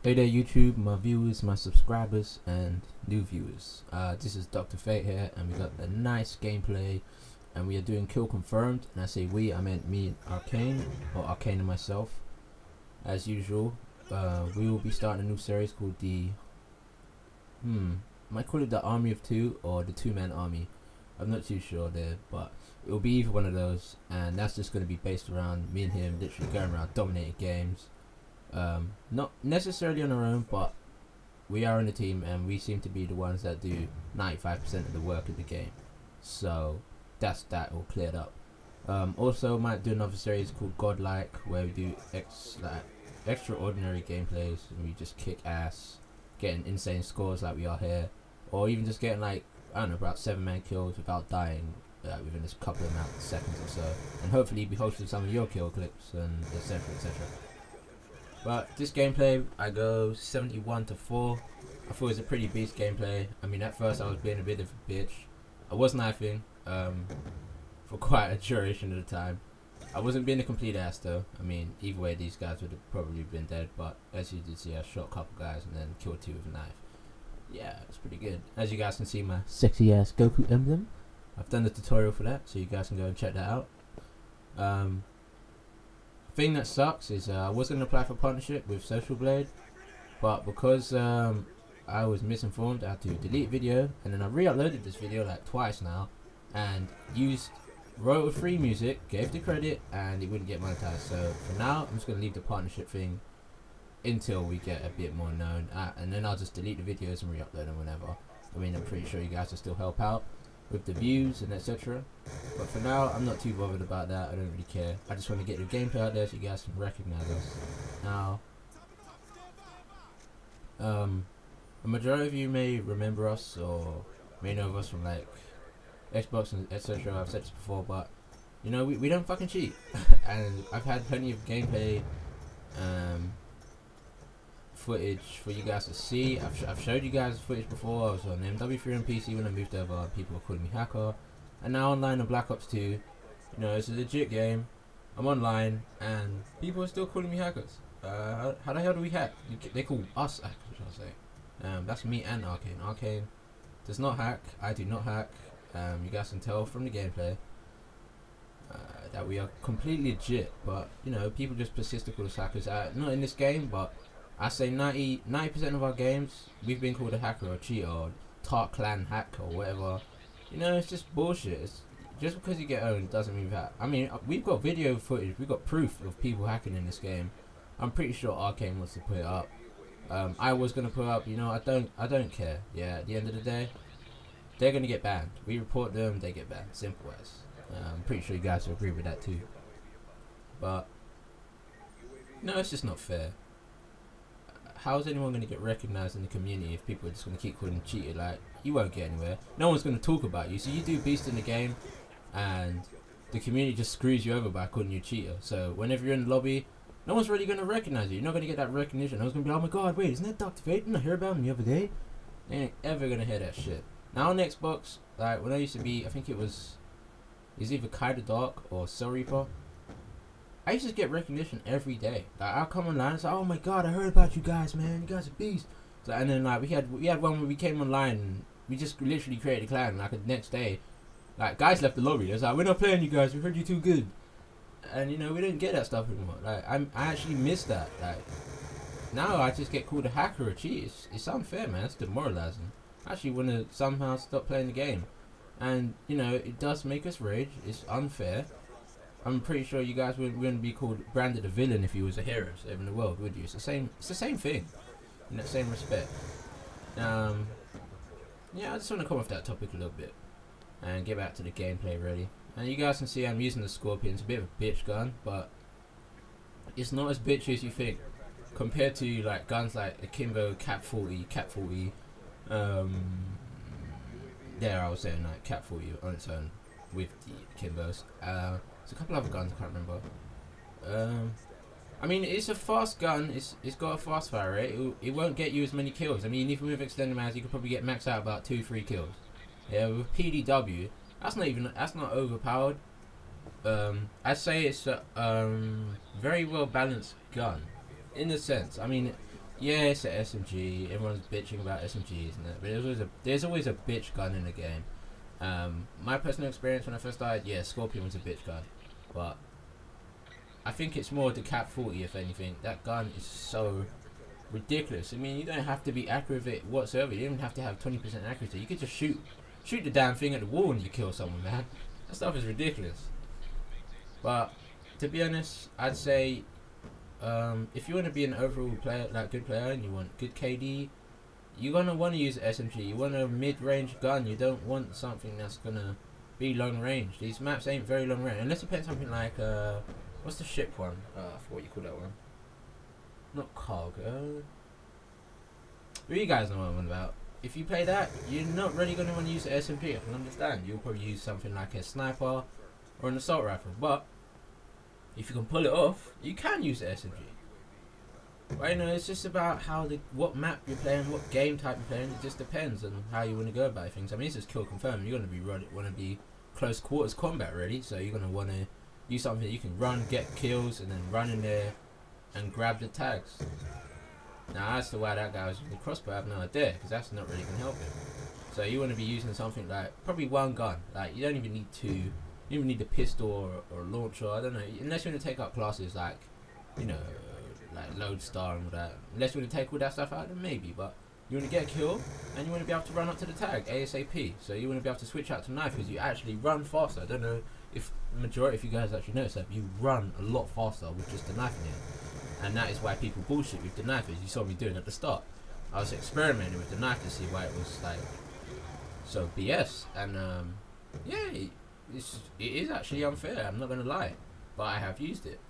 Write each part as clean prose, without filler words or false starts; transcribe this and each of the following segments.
Hey there YouTube, my viewers, my subscribers and new viewers. This is Dr.Fayte here and we got a nice gameplay and we are doing kill confirmed, and I say we, I meant me and Arcane, or Arcane and myself. As usual, we will be starting a new series called the might call it the Army of Two or the Two-Man Army. I'm not too sure there, but it will be either one of those, and that's just going to be based around me and him literally going around dominating games. Not necessarily on our own, but we are in a team and we seem to be the ones that do 95% of the work of the game, so that's that all cleared up. Also might do another series called Godlike, where we do extraordinary gameplays and we just kick ass, getting insane scores like we are here, or even just getting like, I don't know, about 7-man kills without dying within a couple of seconds or so, and hopefully be hosting some of your kill clips and etc etc. But this gameplay, I go 71-4. I thought it was a pretty beast gameplay. I mean, at first I was being a bit of a bitch. I was knifing for quite a duration of the time. I wasn't being a complete ass though. I mean, either way these guys would have probably been dead, but as you did see, I shot a couple guys and then killed 2 with a knife. Yeah, it's pretty good. As you guys can see, my sexy ass Goku emblem. I've done the tutorial for that, so you guys can go and check that out. Thing that sucks is I was going to apply for partnership with Social Blade, but because I was misinformed, I had to delete video, and then I re-uploaded this video like twice now and used royalty-free music, gave the credit, and it wouldn't get monetized. So for now I'm just going to leave the partnership thing until we get a bit more known, and then I'll just delete the videos and re-upload them whenever. I mean, I'm pretty sure you guys will still help out with the views and etc, but for now I'm not too bothered about that. I don't really care. I just want to get the gameplay out there so you guys can recognize us. Now a majority of you may remember us or may know of us from like Xbox and etc. I've said this before, but you know, we don't fucking cheat. And I've had plenty of gameplay footage for you guys to see. I've showed you guys footage before. I was on MW3 on PC when I moved over. People were calling me hacker, and now online on Black Ops 2. You know, it's a legit game. I'm online, and people are still calling me hackers. How the hell do we hack? They call us hackers, shall I say? That's me and Arcane. Arcane does not hack. I do not hack. You guys can tell from the gameplay that we are completely legit. But you know, people just persist to call us hackers. Not in this game, but I say 90% of our games we've been called a hacker or a cheater or Tark Clan hack or whatever. You know, it's just bullshit. It's just because you get owned doesn't mean that. I mean, we've got video footage, we've got proof of people hacking in this game. I'm pretty sure Arcane wants to put it up. I was gonna put it up. You know, I don't care. Yeah, at the end of the day, they're gonna get banned. We report them, they get banned. Simple as. I'm pretty sure you guys will agree with that too. But no, it's just not fair. How is anyone going to get recognized in the community if people are just going to keep calling you cheated? Like, you won't get anywhere. No one's going to talk about you. So you do beast in the game, and the community just screws you over by calling you a cheater. So whenever you're in the lobby, no one's really going to recognize you. You're not going to get that recognition. I was going to be like, oh my god, wait, isn't that Dr.Fayte? Didn't I hear about him the other day? They ain't ever going to hear that shit. Now on Xbox, like when I used to be, I think it was either Kinda Dark or Cell Reaper. I used to get recognition every day. Like, I'll come online and say, oh my god, I heard about you guys, man. You guys are beasts. So, and then like we had one where we came online and we just literally created a clan. Like the next day, like guys left the lobby. They was like, we're not playing you guys. We heard you too good. And you know, we didn't get that stuff anymore. Like I actually miss that. Like now I just get called a hacker or a cheat. It's unfair, man. It's demoralizing. I actually want to somehow stop playing the game. And you know, it does make us rage. It's unfair. I'm pretty sure you guys wouldn't be branded a villain if you was a hero saving the world, would you? It's the same thing, in that same respect. Yeah, I just want to come off that topic a little bit and get back to the gameplay, really. And you guys can see I'm using the Scorpion. It's a bit of a bitch gun, but it's not as bitchy as you think compared to like guns like Akimbo, Cap 40. There, I was saying like Cap 40 on its own with the Akimbos. There's a couple other guns I can't remember. I mean, it's a fast gun. It's got a fast fire rate. It won't get you as many kills. I mean, even with extended mags, you could probably get maxed out about 2-3 kills. Yeah, with PDW, that's not overpowered. I'd say it's a very well balanced gun, in a sense. I mean, Yeah, it's an SMG. Everyone's bitching about SMGs and that, but there's always a bitch gun in the game. My personal experience when I first started, yeah, Scorpion was a bitch gun, but I think it's more the Cap 40 if anything. That gun is so ridiculous. I mean, you don't have to be accurate with it whatsoever. You don't even have to have 20% accuracy. You could just shoot the damn thing at the wall and you kill someone, man. That stuff is ridiculous. But to be honest, I'd say if you want to be an overall player, like good player, and you want good KD, you're gonna want to use SMG. You want a mid-range gun. You don't want something that's gonna be long range. These maps ain't very long range unless you play something like what's the ship one? I forgot what you call that one. Not cargo. Well, you guys know what I'm on about. If you play that, you're not really going to want to use the SMP. I can understand. You'll probably use something like a sniper or an assault rifle. But if you can pull it off, you can use the SMG. But you know, it's just about what map you're playing, what game type you're playing. It just depends on how you want to go about things. I mean, it's just kill confirm. You're going to want to be close quarters combat, really. So you're going to want to use something that you can run, get kills, and then run in there and grab the tags. Now as to why that guy was using the crossbow, I have no idea, because that's not really going to help him. So you want to be using something like probably one gun. Like you don't even need two. You don't even need a pistol or a launcher. I don't know. Unless you want to take up classes like, you know, like Lodestar and all that. Unless you want to take all that stuff out, then maybe. But you want to get a kill and you want to be able to run up to the tag ASAP. So you want to be able to switch out to knife because you actually run faster. I don't know if the majority of you guys actually notice that you run a lot faster with just the knife in here. And that is why people bullshit with the knife, as you saw me doing at the start. I was experimenting with the knife to see why it was like so BS. And yeah, it is actually unfair, I'm not going to lie. But I have used it.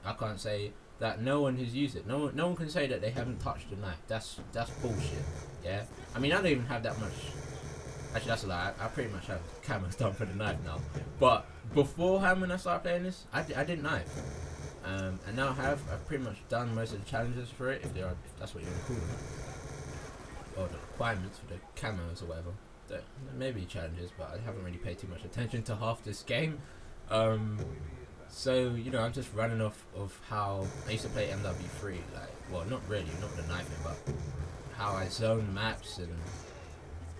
I can't say that no one has used it. No one can say that they haven't touched the knife. That's bullshit. Yeah, I mean, I don't even have that much. Actually, that's a lie. I pretty much have camos done for the knife now. But beforehand, when I started playing this, I didn't knife. And now I've pretty much done most of the challenges for it, if that's what you want to call them, or the requirements for the camos or whatever. There may be challenges, but I haven't really paid too much attention to half this game. So you know, I'm just running off of how I used to play MW3. Like, well, not really, not with the knifing, but how I zone maps and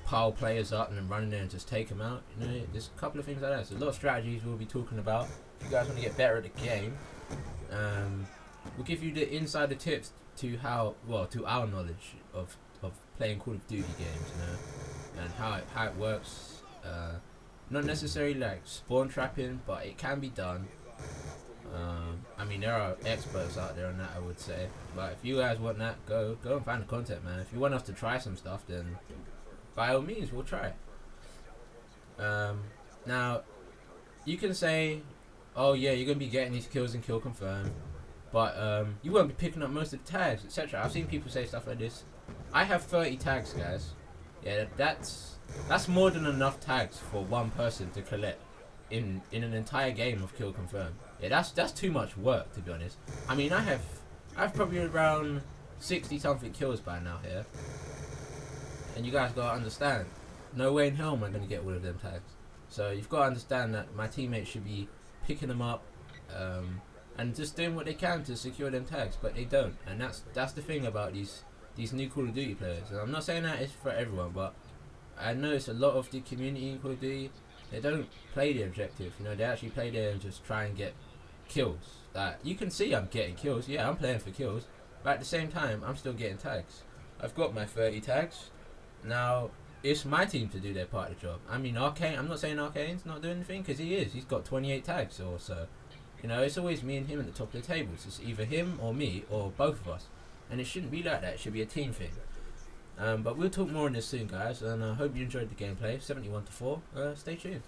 pile players up and then run in there and just take them out. You know, there's a couple of things like that. So a lot of strategies we'll be talking about. If you guys want to get better at the game, we'll give you the insider tips to to our knowledge of playing Call of Duty games, you know, and how it works. Not necessarily like spawn trapping, but it can be done. I mean, there are experts out there on that, I would say. But if you guys want that, go and find the content, man. If you want us to try some stuff, then by all means, we'll try. Now, you can say, oh yeah, you're gonna be getting these kills and kill confirm, but you won't be picking up most of the tags, etc. I've seen people say stuff like this. I have 30 tags, guys. Yeah, that's more than enough tags for one person to collect in an entire game of kill confirm. Yeah, that's too much work, to be honest. I mean, I've probably around 60 something kills by now here, and you guys gotta understand, no way in hell am I gonna get all of them tags. So you've got to understand that my teammates should be picking them up and just doing what they can to secure them tags, but they don't. And that's the thing about these new Call of Duty players. And I'm not saying that it's for everyone, but I notice a lot of the community in Call of Duty, they don't play the objective. You know, they actually play there and just try and get kills. Like, you can see I'm getting kills. Yeah, I'm playing for kills, but at the same time, I'm still getting tags. I've got my 30 tags. Now, it's my team to do their part of the job. I mean, Arcane, I'm not saying Arcane's not doing anything, because he is. He's got 28 tags or so. You know, it's always me and him at the top of the table. It's either him or me or both of us. And it shouldn't be like that. It should be a team thing. But we'll talk more on this soon, guys. And I hope you enjoyed the gameplay. 71-4. Stay tuned.